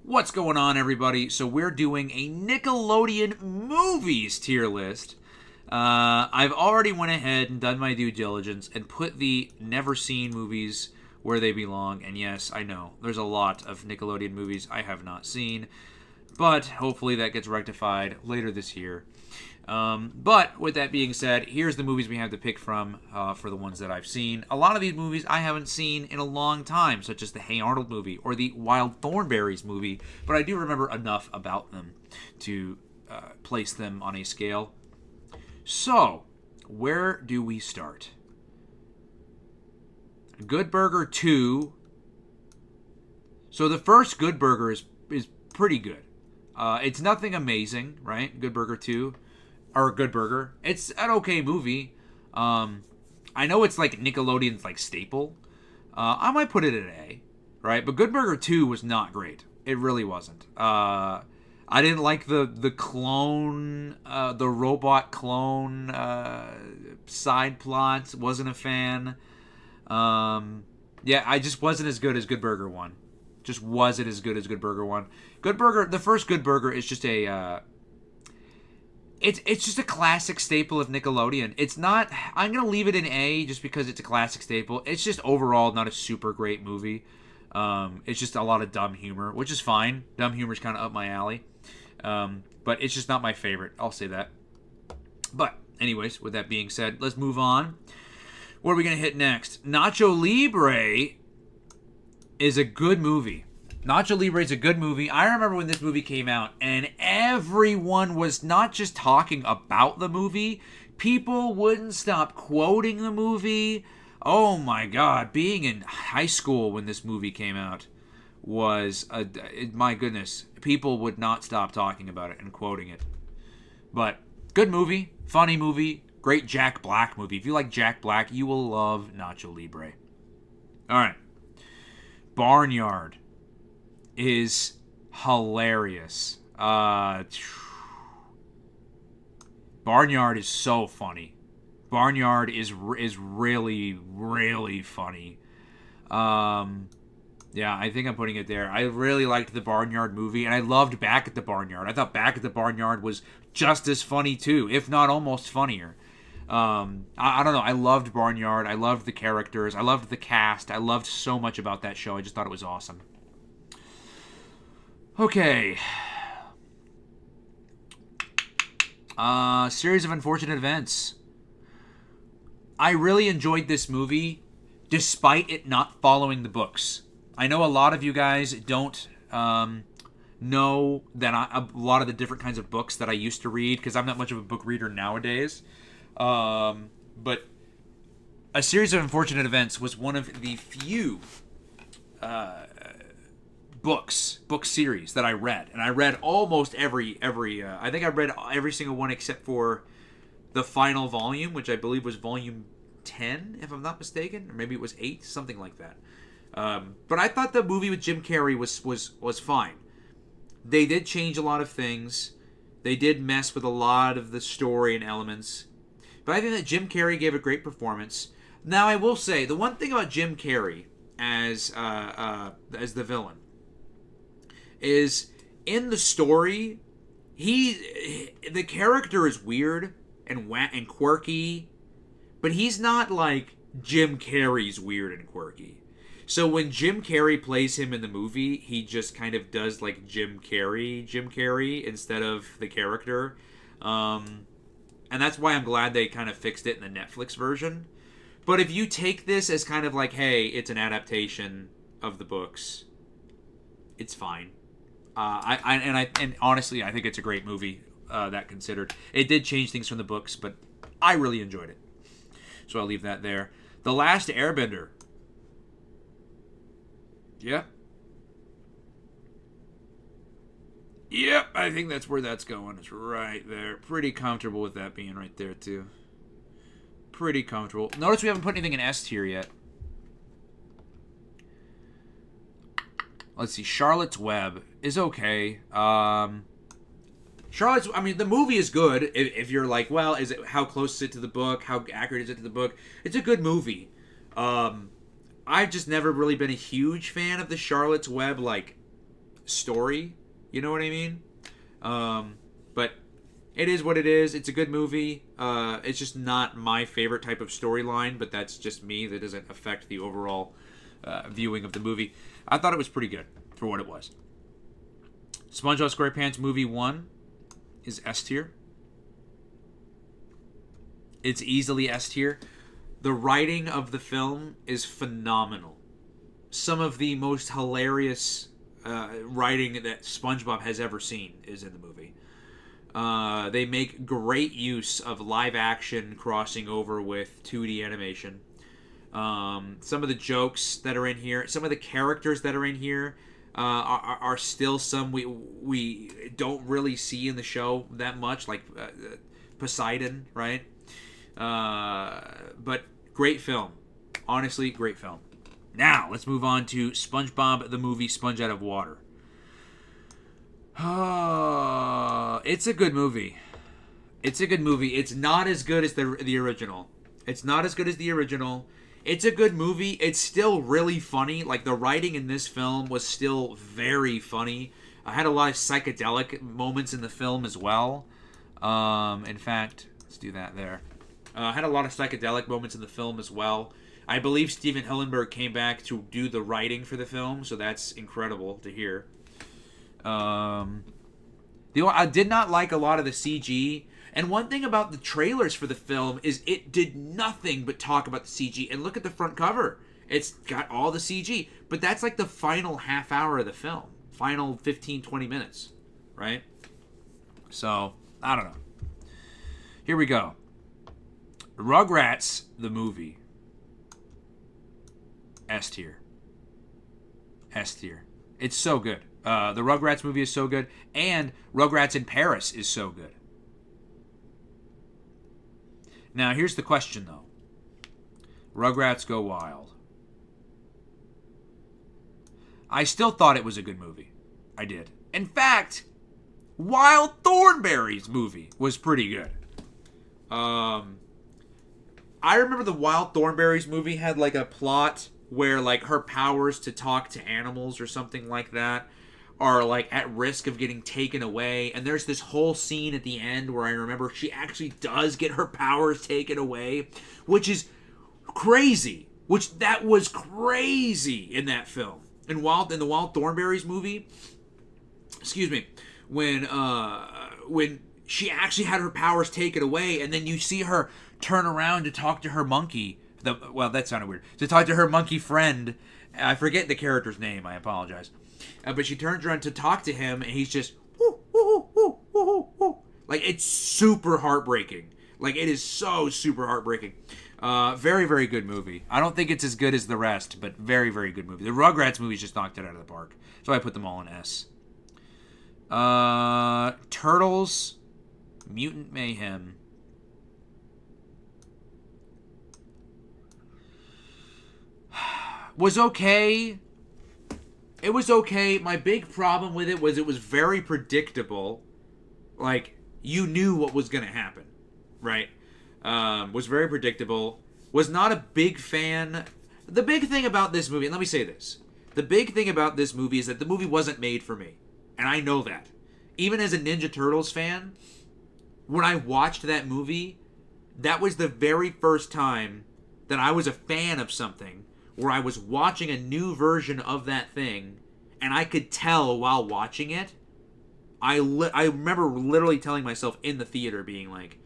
What's going on, everybody? So we're doing a Nickelodeon movies tier list. I've already went ahead and done my due diligence and put the never seen movies where they belong. And yes, I know there's a lot of Nickelodeon movies I have not seen, but hopefully that gets rectified later this year. But with that being said, here's the movies we have to pick from for the ones that I've seen. A lot of these movies I haven't seen in a long time, such as the Hey Arnold movie or the Wild Thornberrys movie, but I do remember enough about them to place them on a scale. So, where do we start? Good Burger 2. So the first Good Burger is pretty good. It's nothing amazing, right? Good Burger 2. Or Good Burger. It's an okay movie. I know it's like Nickelodeon's like staple. I might put it at A, right? But Good Burger 2 was not great. It really wasn't. I didn't like the clone, the robot clone side plots. Wasn't a fan. Yeah, I just wasn't as good as Good Burger 1. Just wasn't as good as Good Burger 1. Good Burger, the first Good Burger is just a... It's just a classic staple of Nickelodeon. It's not... I'm going to leave it in A just because it's a classic staple. It's just overall not a super great movie. It's just a lot of dumb humor, which is fine. Dumb humor is kind of up my alley. But it's just not my favorite. I'll say that. But anyways, with that being said, let's move on. What are we going to hit next? Nacho Libre is a good movie. Nacho Libre is a good movie. I remember when this movie came out, and everyone was not just talking about the movie. People wouldn't stop quoting the movie. Oh my God. Being in high school when this movie came out was, my goodness. People would not stop talking about it and quoting it. But good movie. Funny movie. Great Jack Black movie. If you like Jack Black, you will love Nacho Libre. All right. Barnyard is hilarious. Barnyard is so funny. Barnyard is really, really funny. Yeah, I think I'm putting it there. I really liked the Barnyard movie, and I loved Back at the Barnyard. I thought Back at the Barnyard was just as funny too, if not almost funnier. I don't know. I loved Barnyard. I loved the characters. I loved the cast. I loved so much about that show. I just thought it was awesome. Okay. Series of Unfortunate Events. I really enjoyed this movie, despite it not following the books. I know a lot of you guys don't know that a lot of the different kinds of books that I used to read, because I'm not much of a book reader nowadays. But A Series of Unfortunate Events was one of the few book series that I read, and I read almost every I think I read every single one except for the final volume, which I believe was volume 10, if I'm not mistaken, or maybe it was 8, something like that. But I thought the movie with Jim Carrey was fine. They did change a lot of things. They did mess with a lot of the story and elements, but I think that Jim Carrey gave a great performance. Now, I will say the one thing about Jim Carrey as the villain is, in the story, the character is weird and quirky, but he's not like Jim Carrey's weird and quirky. So when Jim Carrey plays him in the movie, he just kind of does like Jim Carrey instead of the character. And that's why I'm glad they kind of fixed it in the Netflix version. But if you take this as kind of like, hey, it's an adaptation of the books, it's fine. And honestly, I think it's a great movie, that considered. It did change things from the books, but I really enjoyed it. So I'll leave that there. The Last Airbender. Yep. Yep, I think that's where that's going. It's right there. Pretty comfortable with that being right there, too. Pretty comfortable. Notice we haven't put anything in S tier yet. Let's see. Charlotte's Web is okay. The movie is good. If you're like, well, how close is it to the book? How accurate is it to the book? It's a good movie. I've just never really been a huge fan of the Charlotte's Web, like, story. You know what I mean? But it is what it is. It's a good movie. It's just not my favorite type of storyline, but that's just me. That doesn't affect the overall viewing of the movie. I thought it was pretty good for what it was. SpongeBob SquarePants movie 1 is S tier. It's easily S tier. The writing of the film is phenomenal. Some of the most hilarious writing that SpongeBob has ever seen is in the movie. They make great use of live action crossing over with 2D animation. Some of the jokes that are in here, some of the characters that are in here are still some we don't really see in the show that much, like Poseidon, right? But great film. Honestly, great film. Now, let's move on to SpongeBob the movie Sponge Out of Water. It's a good movie. It's a good movie. It's not as good as the original. It's not as good as the original. It's a good movie. It's still really funny. Like, the writing in this film was still very funny. I had a lot of psychedelic moments in the film as well. In fact, let's do that there. I had a lot of psychedelic moments in the film as well. I believe Steven Hillenburg came back to do the writing for the film, so that's incredible to hear. I did not like a lot of the CG. And one thing about the trailers for the film is it did nothing but talk about the CG. And look at the front cover. It's got all the CG. But that's like the final half hour of the film. Final 15, 20 minutes. Right? So, I don't know. Here we go. Rugrats, the movie. S tier. S tier. It's so good. The Rugrats movie is so good. And Rugrats in Paris is so good. Now, here's the question, though. Rugrats Go Wild. I still thought it was a good movie. I did. In fact, Wild Thornberry's movie was pretty good. I remember the Wild Thornberry's movie had like a plot where like her powers to talk to animals or something like that are like at risk of getting taken away. And there's this whole scene at the end where I remember she actually does get her powers taken away, which is crazy. That was crazy in that film. In the Wild Thornberry's movie, excuse me, when she actually had her powers taken away, and then you see her turn around to talk to her monkey. Well, that sounded weird. To talk to her monkey friend. I forget the character's name. I apologize. But she turns around to talk to him, and he's just, whoo, whoo, whoo, whoo, whoo. Like, it's super heartbreaking. Like, it is so super heartbreaking. Very, very good movie. I don't think it's as good as the rest, but very, very good movie. The Rugrats movies just knocked it out of the park. So I put them all in S. Turtles, Mutant Mayhem. Was okay. It was okay. My big problem with it was very predictable. Like, you knew what was going to happen, right? Was very predictable. Was not a big fan. The big thing about this movie, and let me say this. The big thing about this movie is that the movie wasn't made for me. And I know that. Even as a Ninja Turtles fan, when I watched that movie, that was the very first time that I was a fan of something where I was watching a new version of that thing, and I could tell while watching it. I remember literally telling myself in the theater, being like,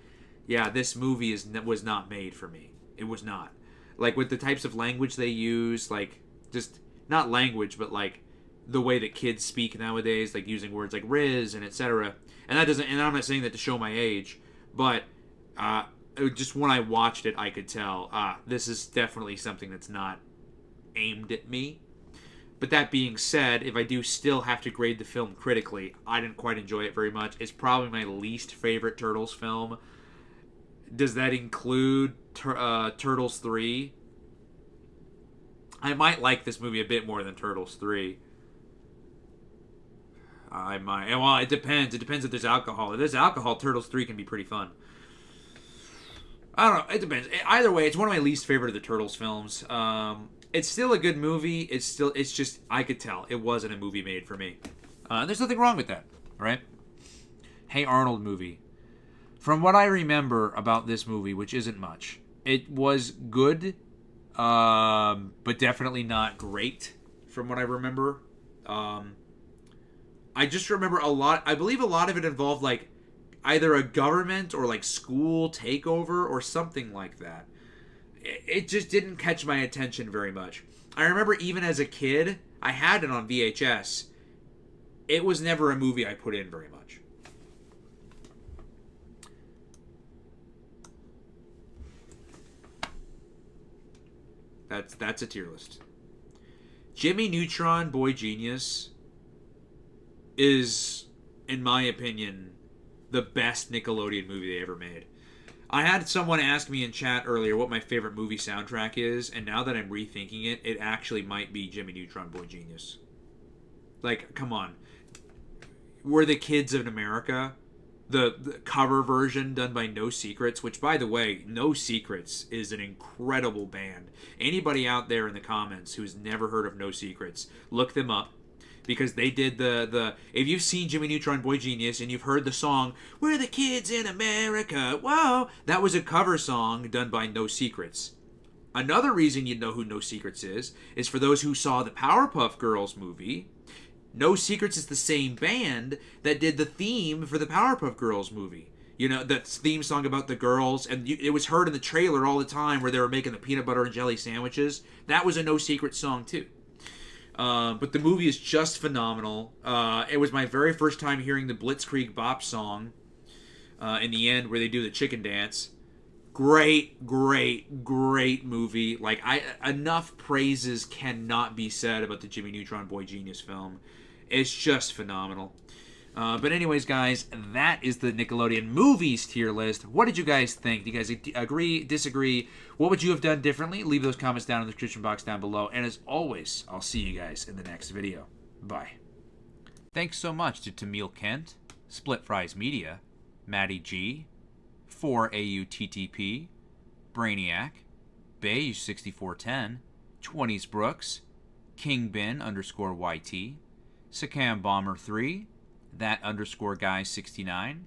yeah, this movie was not made for me. It was not. Like, with the types of language they use, like, just, not language, but, like, the way that kids speak nowadays, like, using words like Riz and etc. And I'm not saying that to show my age, but, just when I watched it, I could tell, this is definitely something that's not aimed at me. But that being said, if I do still have to grade the film critically, I didn't quite enjoy it very much. It's probably my least favorite Turtles film. Does that include Turtles 3? I might like this movie a bit more than Turtles 3. I might. Well, it depends. It depends if there's alcohol. If there's alcohol, Turtles 3 can be pretty fun. I don't know. It depends. Either way, it's one of my least favorite of the Turtles films. It's still a good movie. It's just, I could tell it wasn't a movie made for me. There's nothing wrong with that, right? Hey Arnold movie. From what I remember about this movie, which isn't much, it was good, but definitely not great from what I remember. I just remember a lot. I believe a lot of it involved like either a government or like school takeover or something like that. It just didn't catch my attention very much. I remember even as a kid, I had it on VHS. It was never a movie I put in very much. That's a tier list. Jimmy Neutron Boy Genius is, in my opinion, the best Nickelodeon movie they ever made. I had someone ask me in chat earlier what my favorite movie soundtrack is, and now that I'm rethinking it, it actually might be Jimmy Neutron Boy Genius. Like, come on. We're the Kids of America. The cover version done by No Secrets, which, by the way, No Secrets is an incredible band. Anybody out there in the comments who's never heard of No Secrets, look them up. Because they did the if you've seen Jimmy Neutron Boy Genius and you've heard the song "We're the Kids in America," whoa, that was a cover song done by No Secrets. Another reason you'd know who No Secrets is for those who saw the Powerpuff Girls movie. No Secrets is the same band that did the theme for the Powerpuff Girls movie. You know, that theme song about the girls, and it was heard in the trailer all the time where they were making the peanut butter and jelly sandwiches. That was a No Secrets song too. But the movie is just phenomenal. It was my very first time hearing the Blitzkrieg Bop song in the end where they do the chicken dance. Great, great, great movie. Like, enough praises cannot be said about the Jimmy Neutron Boy Genius film. It's just phenomenal. But anyways, guys, that is the Nickelodeon movies tier list. What did you guys think? Do you guys agree, disagree? What would you have done differently? Leave those comments down in the description box down below. And as always, I'll see you guys in the next video. Bye. Thanks so much to Tamil Kent, Split Fries Media, Maddie G, 4AUTTP, Brainiac, Beige6410, 20s Brooks, KingBin_YT, Sakam Bomber 3, that_guy69,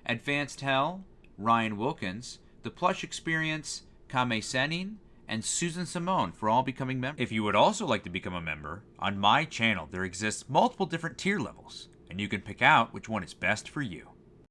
Advanced Hell, Ryan Wilkins, The Plush Experience, Kame Senin, and Susan Simone for all becoming members. If you would also like to become a member, on my channel there exists multiple different tier levels, and you can pick out which one is best for you.